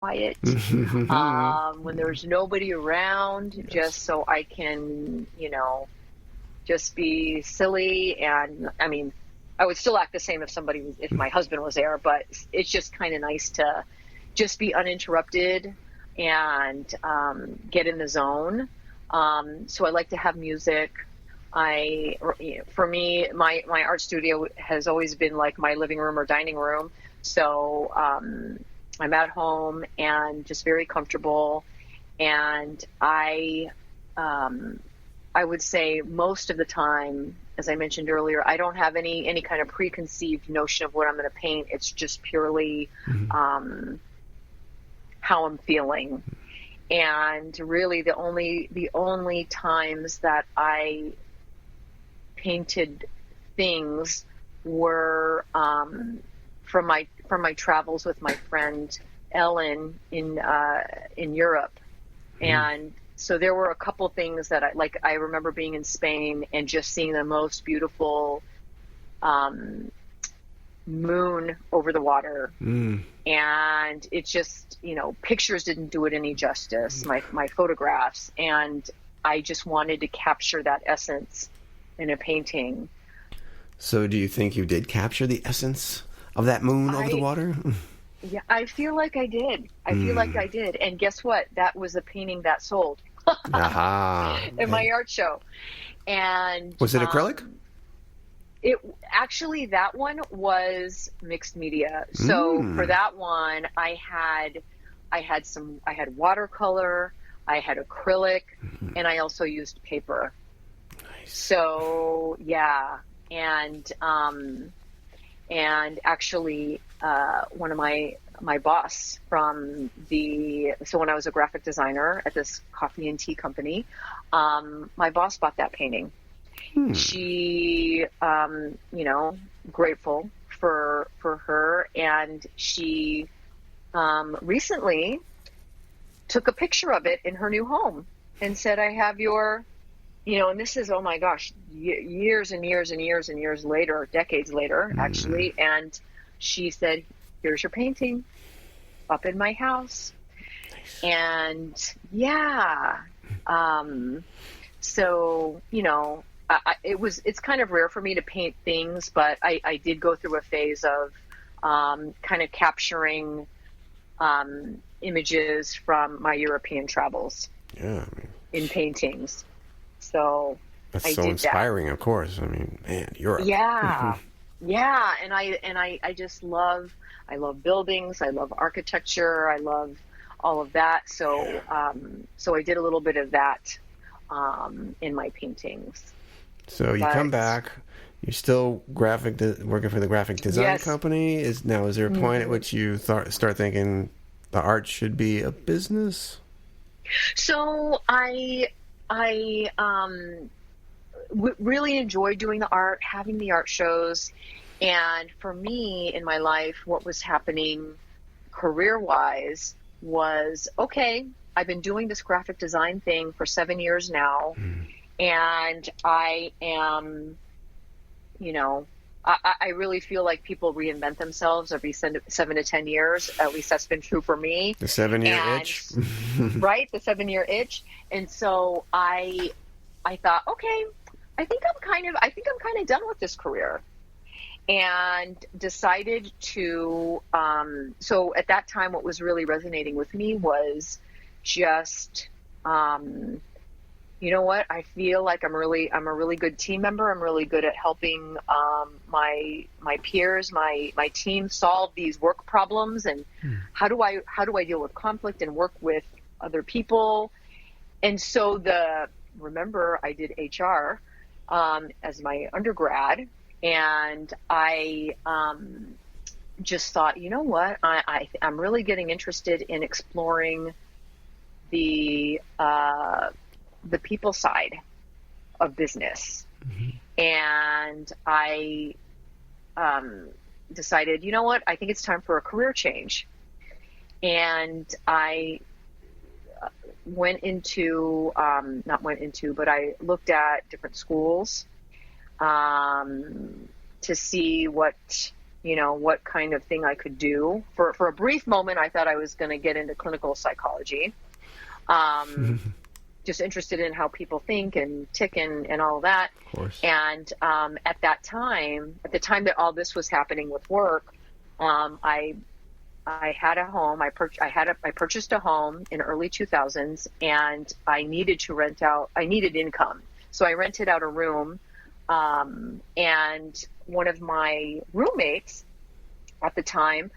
quiet, when there's nobody around, Yes. just so I can, just be silly. And I mean, I would still act the same if my husband was there, but it's just kind of nice to just be uninterrupted and get in the zone. So I like to have music. For me, my art studio has always been like my living room or dining room. So I'm at home and just very comfortable. And I would say most of the time, as I mentioned earlier, I don't have any kind of preconceived notion of what I'm going to paint. It's just purely how I'm feeling. And really, the only times that I painted things were from my travels with my friend Ellen in Europe. And so there were a couple things that I remember being in Spain and just seeing the most beautiful moon over the water. And it's just, pictures didn't do it any justice, my photographs. And I just wanted to capture that essence in a painting. So do you think you did capture the essence of that moon over the water? Yeah, I feel like I did. And guess what? That was a painting that sold in my art show. And was it acrylic? It actually, that one was mixed media. So for that one, I had watercolor, I had acrylic, and I also used paper. Nice. So yeah, and actually, one of my boss from when I was a graphic designer at this coffee and tea company, my boss bought that painting. She, grateful for her, and she recently took a picture of it in her new home and said, "I have your," and this is, oh my gosh, years and years and years and years later, decades later, actually. And she said, "Here's your painting up in my house." Nice. And yeah, so, it's kind of rare for me to paint things, but I did go through a phase of kind of capturing images from my European travels in paintings. So that's I so did inspiring, that. of course. I mean, man, Europe. Yeah. Yeah. And I just love buildings. I love architecture. I love all of that. So, so I did a little bit of that in my paintings. So you come back, you're still working for the graphic design company. Is there a point at which you start thinking the art should be a business? So I really enjoyed doing the art, having the art shows. And for me in my life, what was happening career-wise was, okay, I've been doing this graphic design thing for 7 years now. And I am, I really feel like people reinvent themselves every 7 to 10 years. At least that's been true for me. The 7-year itch. Right, the 7-year itch. And so I thought, okay, I think I'm kind of done with this career. And decided to, so at that time, what was really resonating with me was just, you know what? I feel like I'm a really good team member. I'm really good at helping my peers, my team solve these work problems. And how do I deal with conflict and work with other people? And so remember, I did HR as my undergrad, and I just thought, you know what? I'm really getting interested in exploring the people side of business. And I decided, you know what, I think it's time for a career change. And I but I looked at different schools to see what what kind of thing I could do. For a brief moment, I thought I was going to get into clinical psychology. Just interested in how people think and tick and all of that. Of course. And at the time that all this was happening with work, I had a home. I purchased a home in early 2000s, and I needed to rent out. I needed income, so I rented out a room. And one of my roommates at the time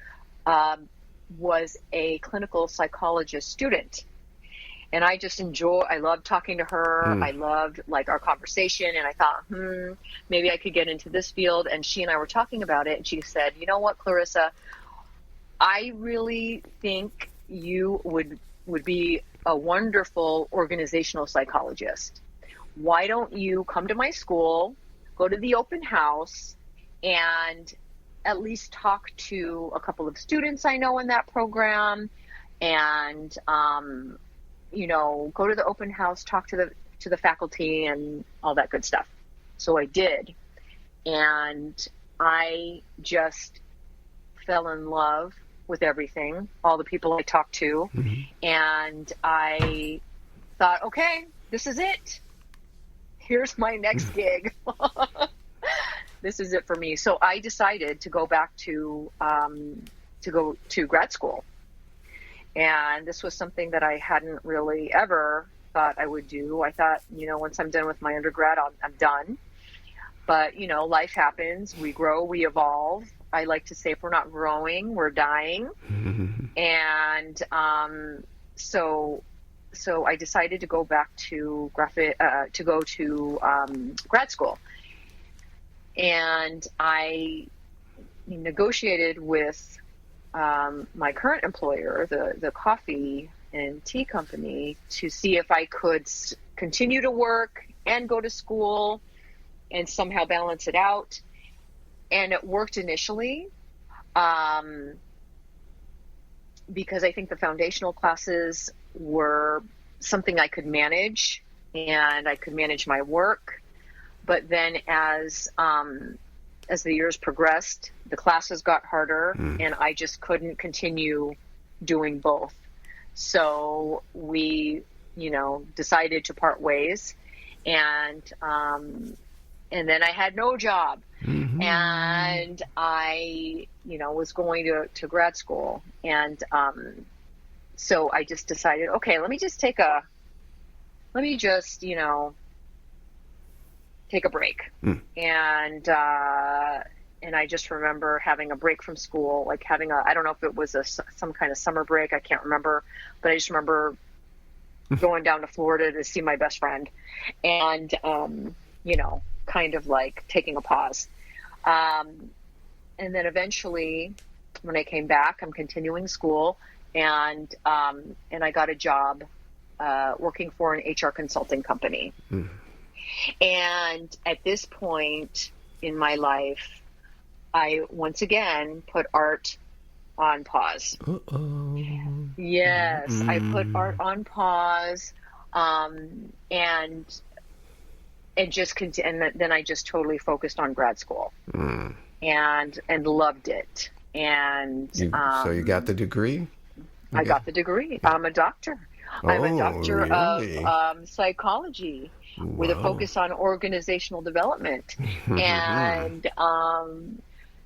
was a clinical psychologist student. And I loved talking to her. I loved our conversation. And I thought, maybe I could get into this field. And she and I were talking about it. And she said, you know what, Clarissa, I really think you would be a wonderful organizational psychologist. Why don't you come to my school, go to the open house, and at least talk to a couple of students I know in that program, and go to the open house, talk to the faculty and all that good stuff. So I did. And I just fell in love with everything, all the people I talked to. And I thought, okay, this is it. Here's my next gig. This is it for me. So I decided to go back to go to grad school. And this was something that I hadn't really ever thought I would do. I thought, once I'm done with my undergrad, I'm done. But, life happens. We grow, we evolve. I like to say if we're not growing, we're dying. And so I decided to go back to grad school. And I negotiated with my current employer, the coffee and tea company, to see if I could continue to work and go to school and somehow balance it out. And it worked initially because I think the foundational classes were something I could manage, and I could manage my work. But then as the years progressed, the classes got harder, and I just couldn't continue doing both. So we, decided to part ways, and then I had no job, and I, was going to grad school, and so I just decided, okay, let me just take a break. And I just remember having a break from school, I don't know if it was some kind of summer break, I can't remember, but I just remember going down to Florida to see my best friend, and, kind of taking a pause. And then eventually when I came back, I'm continuing school, and I got a job working for an HR consulting company. And at this point in my life, I once again put art on pause. Yes, I put art on pause, and then I just totally focused on grad school, and loved it. And so you got the degree? I got the degree. I'm a doctor. I'm a doctor really? of psychology. Wow. With a focus on organizational development. And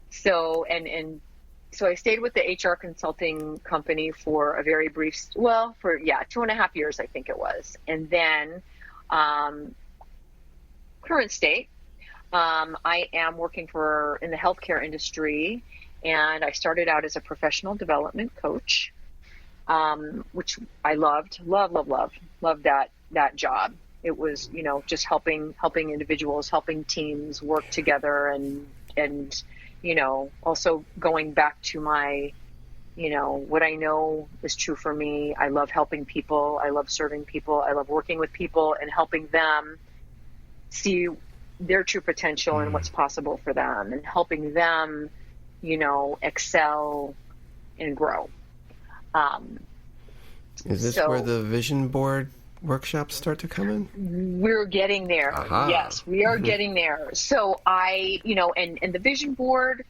so I stayed with the HR consulting company for a very brief, 2.5 years, I think it was. And then current state, I am working in the healthcare industry, and I started out as a professional development coach, which I loved that job. It was, just helping individuals, helping teams work together, and also going back to my, what I know is true for me. I love helping people. I love serving people. I love working with people and helping them see their true potential and what's possible for them, and helping them, excel and grow. Is this where the vision board workshops start to come in? We're getting there. Aha. Yes, we are getting there. So I, and the vision board,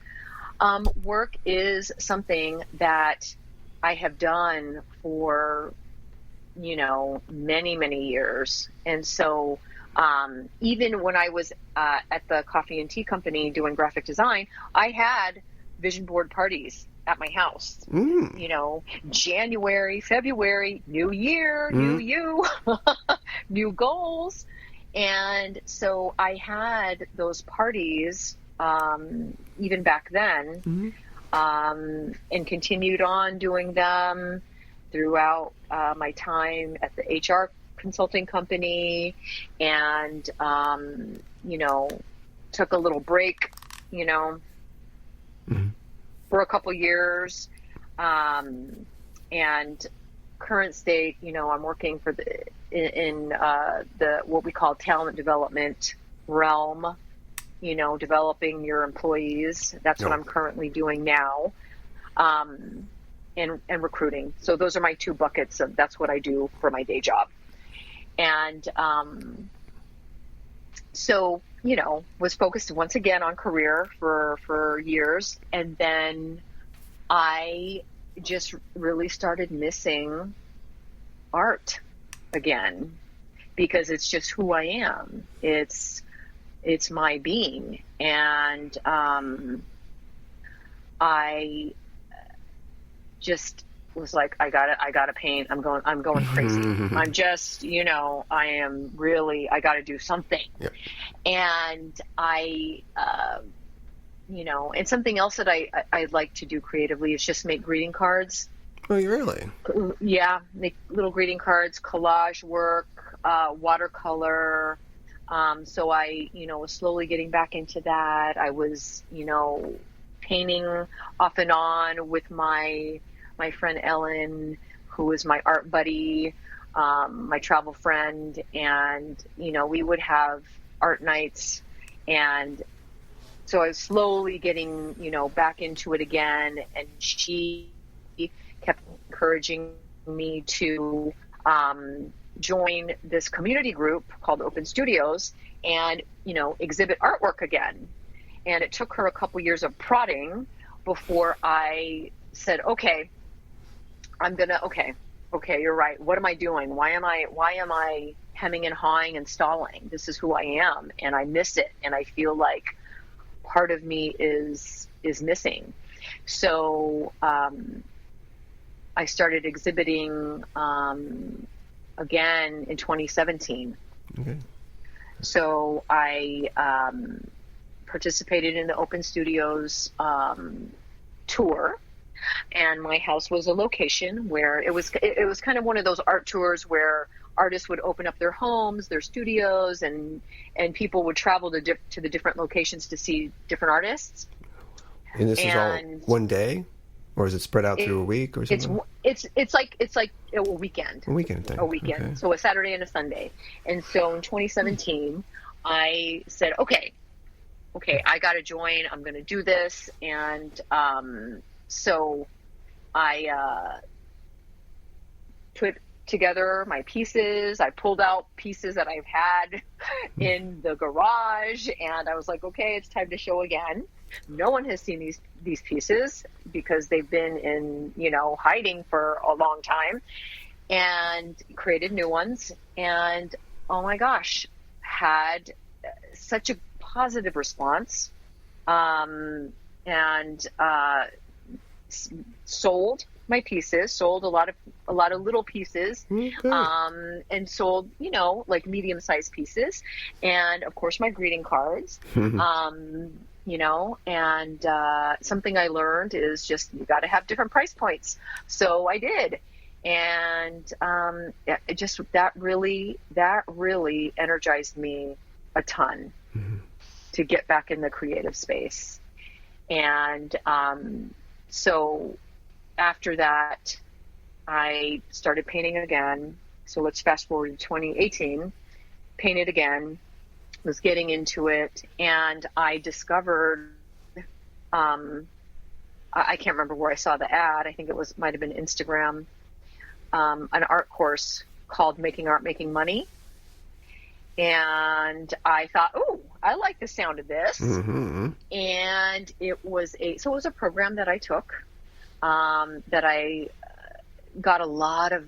Work is something that I have done for, many, many years. And so even when I was at the coffee and tea company doing graphic design, I had vision board parties at my house. January, February, new year, new you, new goals. And so I had those parties even back then, and continued on doing them throughout my time at the HR consulting company, and took a little break, for a couple years, and current state, I'm working for in the what we call talent development realm, developing your employees. That's what I'm currently doing now, and recruiting. So those are my two buckets of that's what I do for my day job. And so, was focused once again on career for years. And then I just really started missing art again, because it's just who I am. It's my being. And I just was like, I gotta paint. I'm going crazy. I'm just, I gotta do something. Yep. And I, and something else that I'd like to do creatively is just make greeting cards. Oh, really? Yeah. Make little greeting cards, collage work, watercolor. So I, was slowly getting back into that. I was, painting off and on with my friend Ellen, who is my art buddy, my travel friend. And, we would have art nights. And so I was slowly getting, back into it again. And she kept encouraging me to join this community group called Open Studios and, exhibit artwork again. And it took her a couple years of prodding before I said, okay, okay, you're right. What am I doing? Why am I hemming and hawing and stalling? This is who I am, and I miss it. And I feel like part of me is missing. So, I started exhibiting, again in 2017. Okay. So I, participated in the Open Studios, tour. And my house was a location where it was kind of one of those art tours where artists would open up their homes, their studios, and people would travel to the different locations to see different artists. And this is all one day, or is it spread out through a week or something? It's like a weekend. A weekend thing. A weekend. Okay. So a Saturday and a Sunday. And so in 2017, I said, okay, I got to join. I'm going to do this. And so I put together my pieces. I pulled out pieces that I've had in the garage, and I was like, okay, it's time to show again. No one has seen these pieces because they've been in, hiding for a long time, and created new ones. And oh my gosh, had such a positive response, and sold my pieces, sold a lot of little pieces, and sold, like medium-sized pieces, and of course my greeting cards, and something I learned is just you got to have different price points. So I did, and that really energized me a ton to get back in the creative space. And so after that, I started painting again. So let's fast forward to 2018, painted again, was getting into it. And I discovered, I can't remember where I saw the ad. I think might have been Instagram, an art course called Making Art, Making Money. And I thought, I like the sound of this. Mm-hmm. And it was a program that I took, that I got a lot of